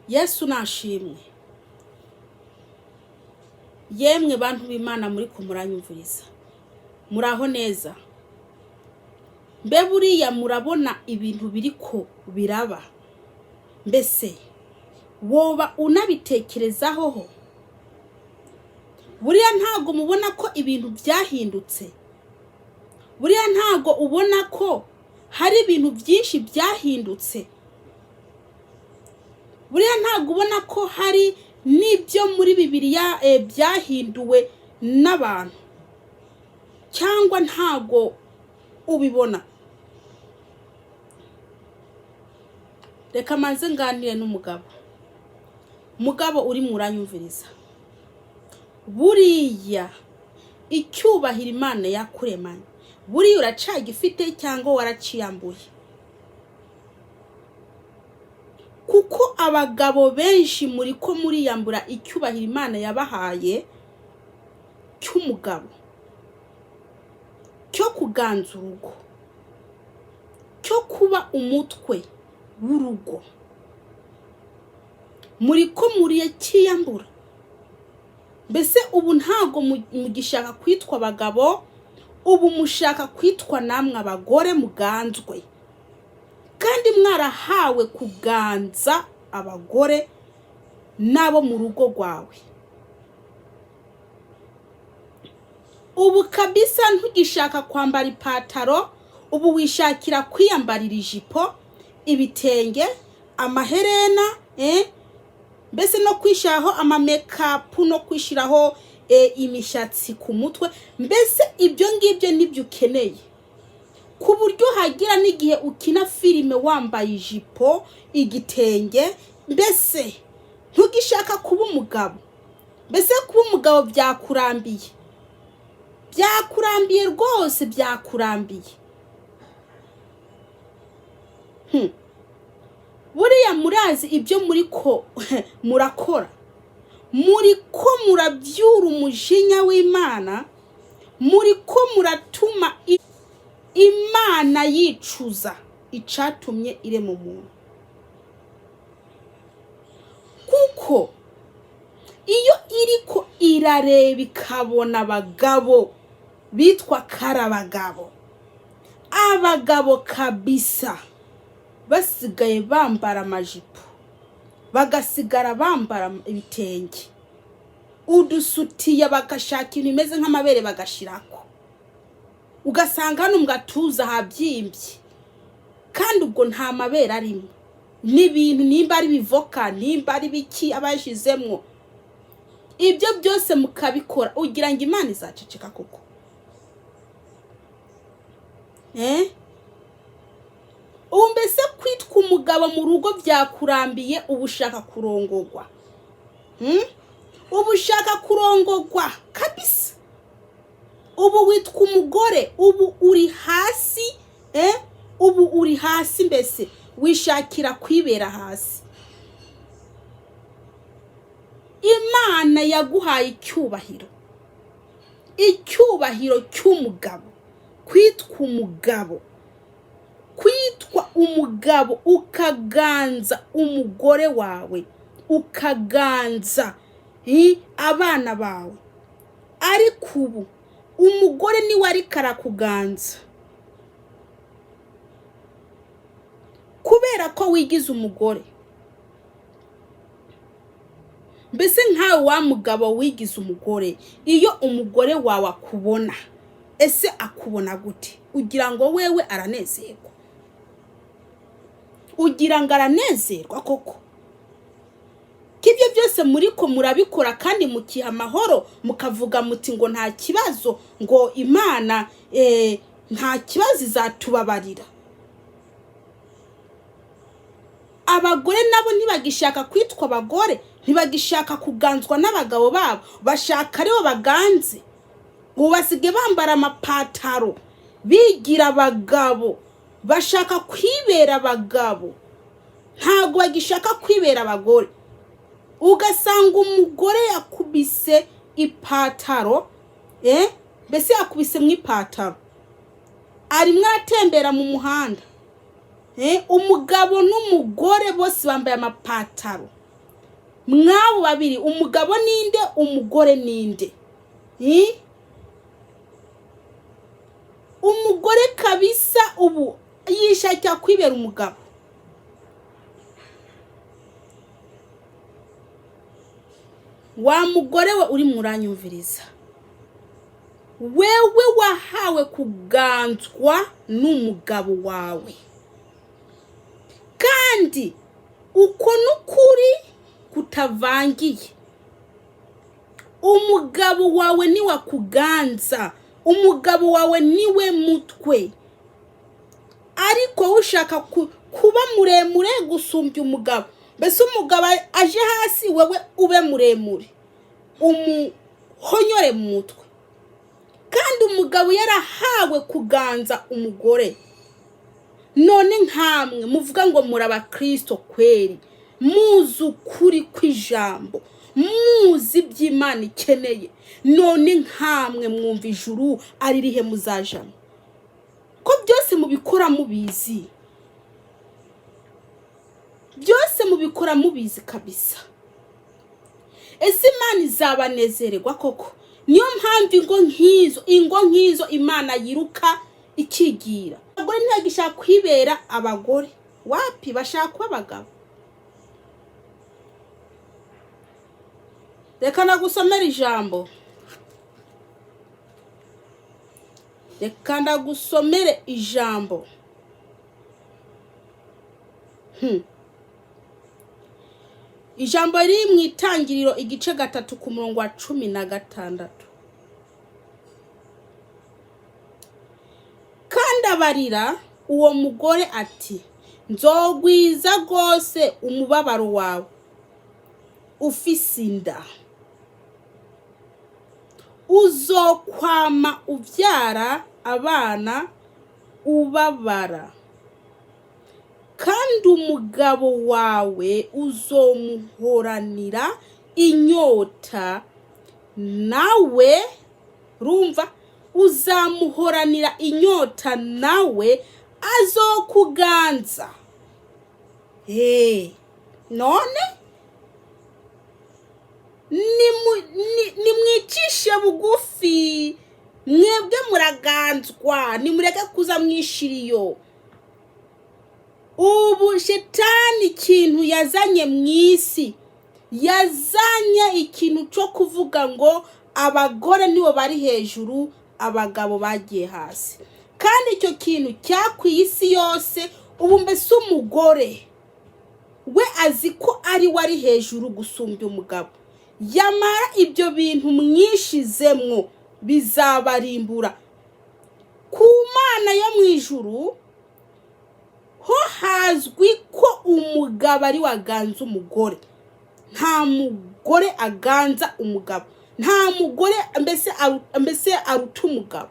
Yesu nashimwe. Yemwe bantu b'Imana muri kumuranyumviriza. Muraho neza. Mbe buriya murabona ibintu biriko biraba. Mbese woba unabitekerezaho? Buriya ntago mubona ko ibintu byahindutse. Buriya ntago ubona ko hari ibintu byinshi byahindutse. Buriya ntago ubona ko hari nibyo muri Bibiliya byahinduwe n'abantu. Cyangwa ntago ubibona. Reka manze nganire n'umugabo. Mugabo uri muranyumviriza. Buriya icyubahiro Imana yakuremanye. Buriya uracagifite cyangwa waraciyambuye. Kuko abagabo benshi muri ko muriyambura icyubahiro Imana yabahaye cy'umugabo, cyo kuganza urugo, cyo kuba umutwe w'urugo. Muri ko muriye kiyambura. Mbese ubu ntago mugishaka kwitwa abagabo, ubu mushaka kwitwa namwe abagore muganzwe. Kandi mwarahawe kuganza abagore nabo mu rugo rwawe. Ubu kabisa ntugishaka kwambara ipataro, ubu wishakira kwiyambarira ijipo, ibitenge, amaherena, mbese no kwishiraho ama makeup no kwishiraho imishatsi ku mutwe. Mbese ibyo ngibyo nibyo ukeneye. Ku buryo hagira n'igihe ukina filime wambaye ijipo, igitenge. Mbese ntugishaka kuba umugabo. Mbese kuba umugabo byakurambiye. Byakurambiye rwose, byakurambiye. Buriya murazi ibyo muri ko murakora. Muri ko murabyura umujinya w'Imana. Muri ko muratuma Imana yicuza icatumye irema umuntu. Kuko iyo iriko irareba ikabona abagabo bitwa karabagabo, abagabo kabisa, basigaye bambara amajipo, bagasigara bambara ibitenge, udusutiya bagashaka ibintu bimeze nk'amabere bagashirako, ugasanga hano mugatuza habyimbye, kandi ubwo nta mabere arimo. N'ibintu nimba ari bivoka, nimba ari biki abashizemwo, ibyo byose mukabikora ugira ngo Imana izaceceka koko. Umbese kwitwa umugabo mu rugo byakurambiye, ubushaka kurongogwa. Ubushaka kurongogwa kabisa. Ubu witwa umugore, ubu uri hasi, ubu uri hasi, mbese wishakira kwibera hasi. Imana yaguhaye icyubahiro. Icyubahiro cy'umugabo. Kwitwa umugabo. Kwitwa umugabo ukaganza umugore wawe, ukaganza abana bawe. Ariko ubu umugore niwe ari karakuganza. Kubera ko wigize umugore. Mbese nkawe wa mugabo wigize umugore, iyo umugore wawe akubona, ese akubona gute? Ugira ngo wewe aranezerwa? Ugira ngo aranezerwa koko? Kibyo byose muri ko murabikora kandi mukiha amahoro, mukavuga muti ngo nta kibazo, ngo Imana nta kibazo izatubabarira. Abagore nabo ntibagishaka kwitwa abagore, ntibagishaka kuganzwa n'abagabo babo, bashaka aribo baganze. Ubu basigaye bambara amapataro, bigira abagabo, bashaka kwibera abagabo, ntago bagishaka kwibera abagore. Ugasanga umugore yakubise ipataro, mbese yakubise mu ipataro, arimwe atembera mu muhanda. Umugabo n'umugore bose bambaye amapataro, mwabo babiri umugabo ninde umugore ninde? Umugore kabisa ubu yishakira kwibera umugabo. Wa mugore we uri muranyumviriza, wewe wahawe kuganzwa n'umugabo wawe, kandi uko nukuri kutavangiye. Umugabo wawe ni wakuganza, umugabo wawe niwe mutwe, ariko ushaka kuba muremure gusumbya umugabo. Mbese umugabo aje hasi wewe ube muremure umuhonyore mu mutwe, kandi umugabo yarahawe kuganza umugore. None nkamwe muvuga ngo muraba Kristo kweri, muzi ukuri kw'ijambo, muzi by'Imana ikeneye, none nkamwe mwumva ijuru ari rihe muzajamo? Ko byose mubikora mubizi, byose mubikora mubizi kabisa. Ese Imana izabanezererwa koko? Niyo mpamvu ingo nk'izo Imana yiruka ikigira. Abagore ntibagishaka kwibera abagore, wapi bashaka kuba abagabo. Reka nagusomera ijambo, reka ndagusomere ijambo. Ijambo riri mu Itangiriro igice 3 ku murongo wa 16. Kandi abarira uwo mugore ati, nzogwiza rwose umubabaro wawe ufise inda, uzokwama uvyara abana ubabara, kandi umugabo wawe uzomuhoranira inyota, nawe rumva uzamuhoranira inyota, nawe azokuganza. None nimwicishe bugufi, mwebwe muraganzwa, nimureke kuza mwishiriyo. Ubu shetani ikintu yazanye mwisi, yazanye ikintu cyo kuvuga ngo abagore nibo bari hejuru, abagabo bagiye hasi. Kandi icyo kintu cyakwiye isi yose. Ubu mbese umugore we azi ko ari wari hejuru gusumbya umugabo, yamara ibyo bintu mwishizemwo bizabarimbura. Ku Mana yo mu ijuru ho hazwi ko umugabo ari waganza umugore, nta mugore aganza umugabo, nta mugore mbese aruta umugabo.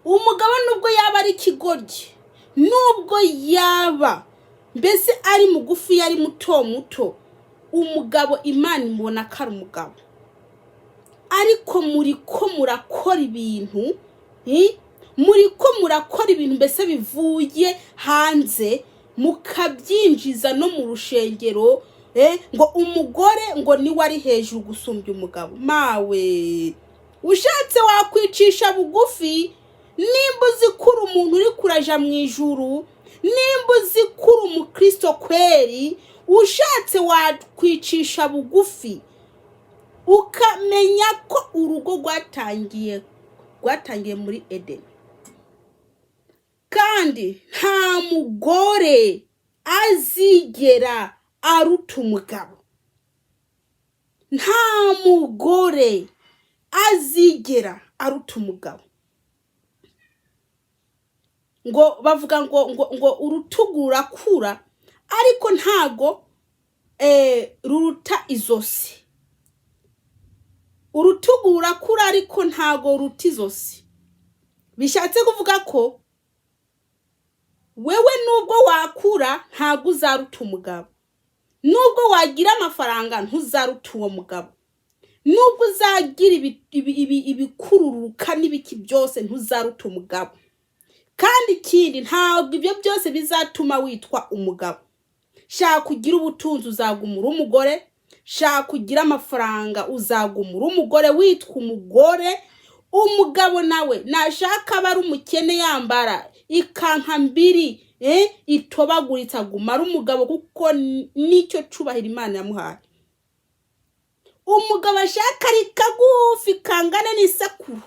Umugabo nubwo yaba ari ikigoryi, nubwo yaba mbese ari mugufi, yari muto, umugabo Imana imubona ko ari umugabo. Ariko muriko murakora ibintu, mbese bivuye hanze, mukabyinjiza no mu rushengero, ngo umugore ngo ni wari hejuru gusumbya umugabo. Mawe ushatse wakwicisha bugufi, nimba uzikura umuntu uri kuraja mu ijuru, nimba uzikura umukristo kweri, ushatse wakwicisha bugufi, ukamenya ko urugo rwatangiye muri Edeni. Kandi nta mugore azigera aruta umugabo, nta mugore azigera aruta umugabo. Ngo bavuga ngo urutugu rurakura, ariko ntago ruruta izosi. Urutugu rurakura ariko ntago ruruta izosi. Bishatse kuvuga ko wewe nubwo wakura ntago uzaruta umugabo, nubwo wagira amafaranga ntuzaruta uwo mugabo, nubwo uzagira ibikururuka n'ibiki byose ntuzaruta umugabo. Kandi ikindi, ntabwo ibyo byose bizatuma witwa umugabo. shaka kugira ubutunzi uzagumura umugore, shaka kugira amafaranga uzagumura umugore witwa umugore. Umugabo nawe nashaka bari umukene yambara ikanka mbiri itobaguritse agumara umugabo kuko nicyo cubahira Imana yamuhaye. Umugabo ashaka ari kagufi kangana n'isakuru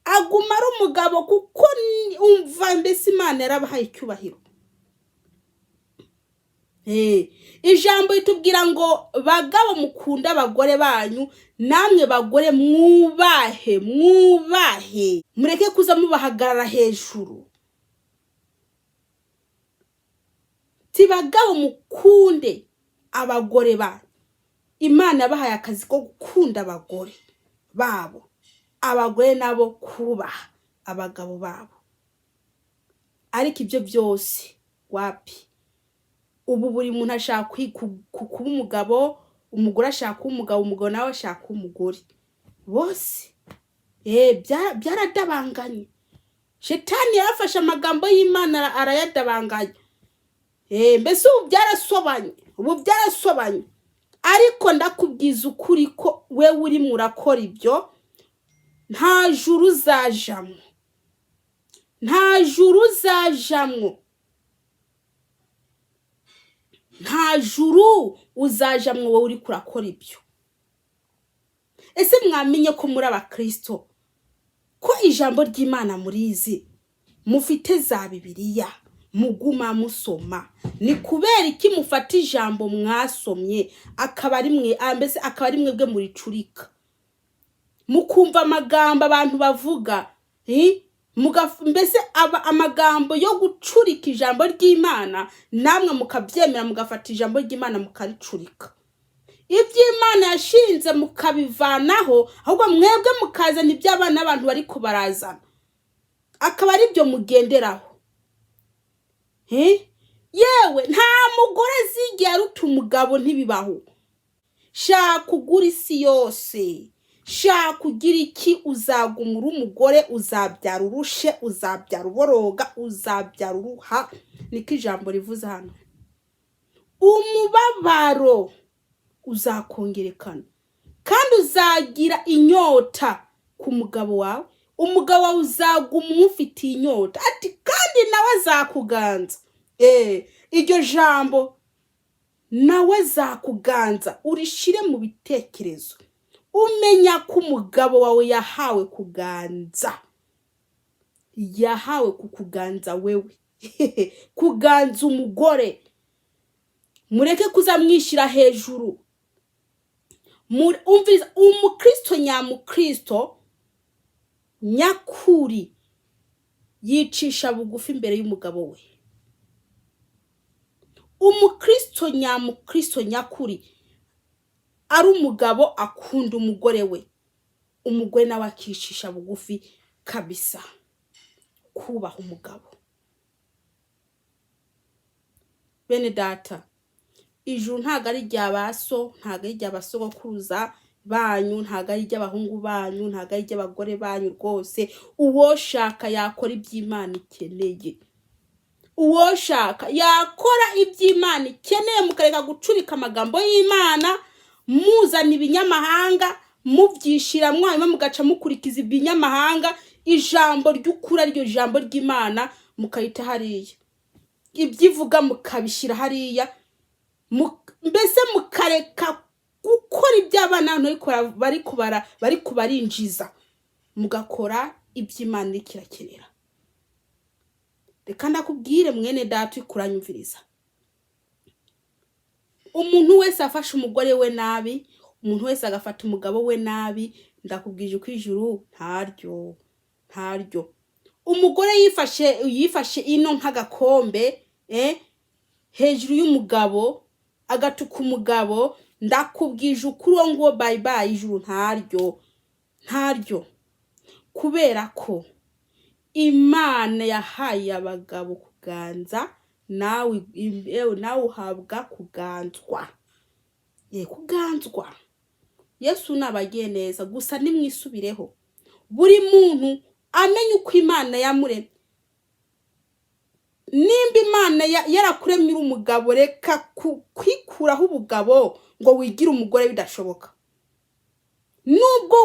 agumara umugabo kuko umva mbese Imana yarabahaye icyubahiro. Ijambo itubwira ngo bagabo mukunda abagore banyu, namwe bagore mwubahe mureke kuza mubahagarara hejuru. Bagabo mukunde abagore banyu. Imana yabahaye akazi ko gukunda abagore babo, abagore nabo kubaha abagabo babo. Ariko ibyo byose wapi? Ubu buri muntu ashaka kuba umugabo, umugore ashaka umugabo, umugabo nawe ashaka umugore. Bose byaradabanganye. Shetani yafashe amagambo y'Imana arayadabanganya. Mbese ubu byarasobanye. Ariko ndakubwiza ukuri ko we uri murakora ibyo nta juru uzajamwo. Nta juru uzajamwo wowe uri kurakora ibyo. Ese mwamenye ko muri abakristo ko ijambo ry'Imana murizi, mufite za Bibiliya, muguma musoma? Ni kubera iki mufata ijambo mwasomye akaba ari mwebwe muricurika, mukumva amagambo abantu bavuga mbese amagambo yo gucurika ijambo ry'Imana, namwe mukabyemera mugafata ijambo ry'Imana mukaricurika. Iby'Imana yashinze mukabivanaho, ahubwo mwebwe mukazana iby'abana abantu bari kubarazana, akaba ari byo mugenderaho. Yewe nta mugore zigiye aruta umugabo, ntibibaho. Shaka kugura isi yose, shaka kugira iki, uzagumura umugore, uzabyara urushe, uzabyara uboroga, uzabyara uruha. Niko ijambo rivuze hano. Umubabaro uzakongerekana kandi uzagira inyota ku mugabo wawe. Umugabo wawe uzaguma umufitiye inyota, ati kandi nawe azakuganza. Iryo jambo nawe azakuganza urishire mu bitekerezo. Umenya ko umugabo wawe yahawe kuganza, yahawe kukuganza wewe. Kuganza umugore. Mureke kuzamwishira hejuru. Umviriza, umukristo nyamukristo nyakuri yicisha bugufi imbere y'umugabo we. Umukristo nyamukristo nyakuri ari umugabo akunda umugore we, umugore nawe akicisha bugufi kabisa, kubaha umugabo. Bene data, ijuru ntago ari ry'abaso, ntago ari ry'abasogokuruza banyu, ntago ari ry'abahungu banyu, ntago ari ry'abagore banyu rwose. Uwo shaka yakora iby'Imana ikeneye. Uwo shaka yakora iby'Imana ikeneye, mukareka gucurika amagambo y'Imana, muzana ibinyamahanga, mubyishira mwanyuma mugaca mukurikiza ibinyamahanga. Ijambo ry'ukuri aryo jambo ry'Imana mukayita hariya, ibyivuga mukabishira hariya, mbese mukareka gukora iby'abana bari kubarinjiza, mugakora iby'Imana ikirakenera. Reka ndakubwire mwene data ikuranyumviriza, umuntu wese afashe umugore we nabi, umuntu wese agafata umugabo we nabi, ndakubwije ko ijuru ntaryo. Umugore yifashe ino nk'agakombe hejuru y'umugabo, agatuka umugabo, ndakubwije ukuri ngo bye bye, ijuru ntaryo. Kubera ko Imana yahaye abagabo kuganza, nawe uhabwa kuganzwa. Kuganzwa. Yesu nabagiye neza, gusa nimwisubireho. Buri muntu amenye uko Imana yamuremye. nimba Imana yarakuremye uri umugabo, reka kwikuraho ubugabo ngo wigire umugore bidashoboka. Nubwo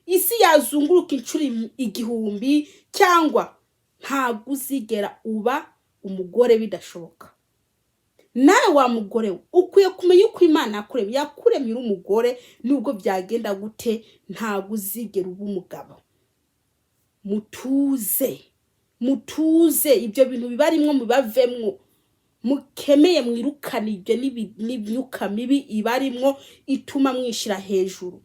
isi yazunguruka inshuro igihumbi cyangwa ntabwo uzigera uba umugore bidashoboka. Nawe wa mugore ukwiye kumenya uko Imana yakuremye uri umugore, nubwo byagenda gute ntabwo uzigera uba umugabo. Mutuze ibyo bintu bibarimwo mubavemwo, mukemeye mwirukana ibyo n'imyuka mibi ibarimwo ituma mwishira hejuru.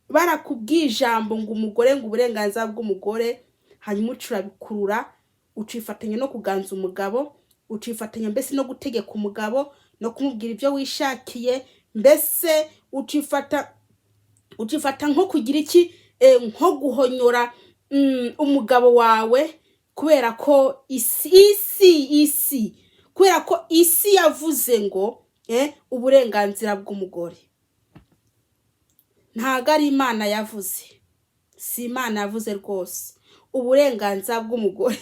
Barakubwiye ijambo ngo umugore, ngo uburenganzira bw'umugore, hanyuma ucurabikurura, ucifatanya no kuganza umugabo, ucifatanya mbese no gutegeka umugabo no kumubwira ibyo wishakiye, mbese ucifata nko kugira iki, nko guhonyora umugabo wawe, kubera ko isi kubera ko isi yavuze ngo uburenganzira bw'umugore. Ntago ari Imana yavuze, si Imana yavuze rwose uburenganzira bw'umugore.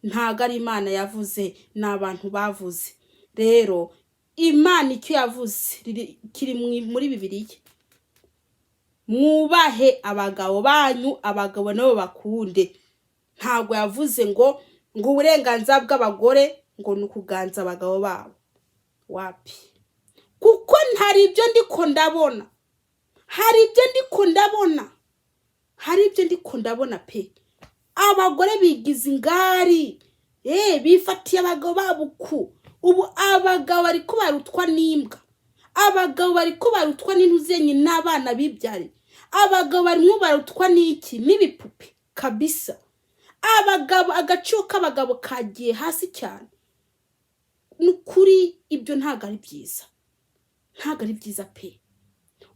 Ntago ari Imana yavuze, n'abantu bavuze. Rero Imana icyo yavuze kiri muri Bibiliya. Mwubahe abagabo banyu, abagabo nabo bakunde. Ntago yavuze ngo uburenganzira bw'abagore ngo nukuganza abagabo babo. Wapi? Kuko ntari ibyo ndiko ndabona. Hari ibyo ndiko ndabona pe. Abagore bigize ingari. Bifatiye abagabo babuku. Ubu abagabo bariko barutwa n'imbwa. Abagabo bariko barutwa n'intuzenye n'abana bibyare. Abagabo barimo barutwa n'iki? N'ibipupe kabisa. Abagabo, agaciro k'abagabo kagiye hasi cyane. Nukuri ibyo ntago ari byiza pe.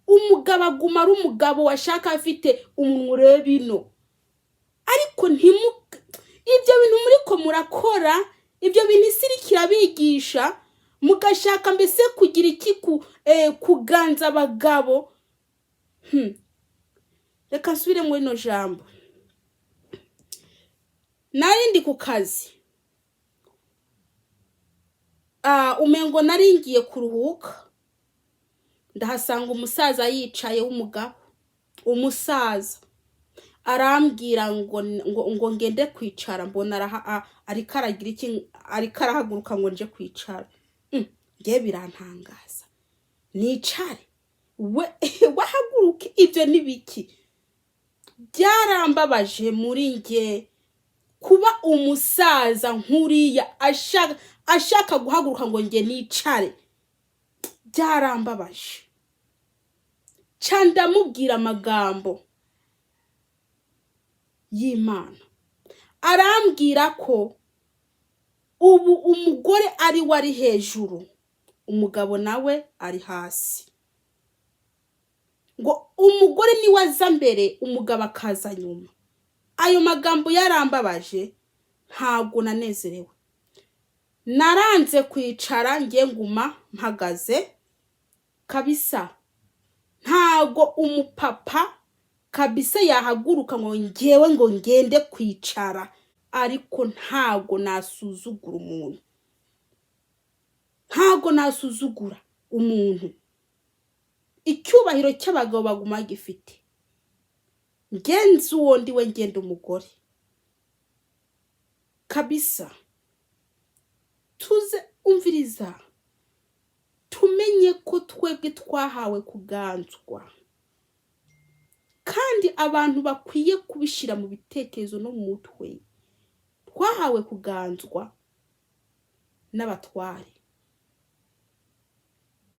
Umugabo aguma ari umugabo washaka afite umunwa bino. Ariko ibyo bintu muriko murakora, ibyo bintu isiri kirabigisha, mugashaka mbese kugira iki, kuganza abagabo. Reka nsubire muri no jambo. Narindi ku kazi. Umengo naringiye kuruhuka. Ndahasanga umusaza yicaye w'umugabo. Umusaza arambwira ngo ngende kwicara, mbona ariko aragira iki, ariko arahaguruka ngo nje kwicara. Ngiye birantangaza. Nicare wahaguruke, ibyo nibiki? Byarambabaje muri nge kuba umusaza nkuriya ashaka guhaguruka ngo nge nicare. Byarambabaje. Ndamubwira amagambo y'Imana. Arambwira ko ubu umugore ari wari hejuru, umugabo nawe ari hasi. Ngo umugore ni waza mbere, umugabo akaza nyuma. Ayo magambo yarambabaje, ntabwo nanezerewe. Naranze kwicara, ngiye nguma mpagaze kabisa. Ntabwo umupapa kabisa yahaguruka ngo ngewe ngo ngende kwicara. Ariko ntabwo nasuzugura umuntu. Ntabwo nasuzugura umuntu. Icyubahiro cy'abagabo baguma gifite. Ngenzi uwo ndiwe ngenda umugore. Kabisa. Tuze umviriza. Tumenye ko twebwe twahawe kuganzwa. Kandi abantu bakwiye kubishira mu bitekerezo no mu mutwe. Twahawe kuganzwa n'abatware.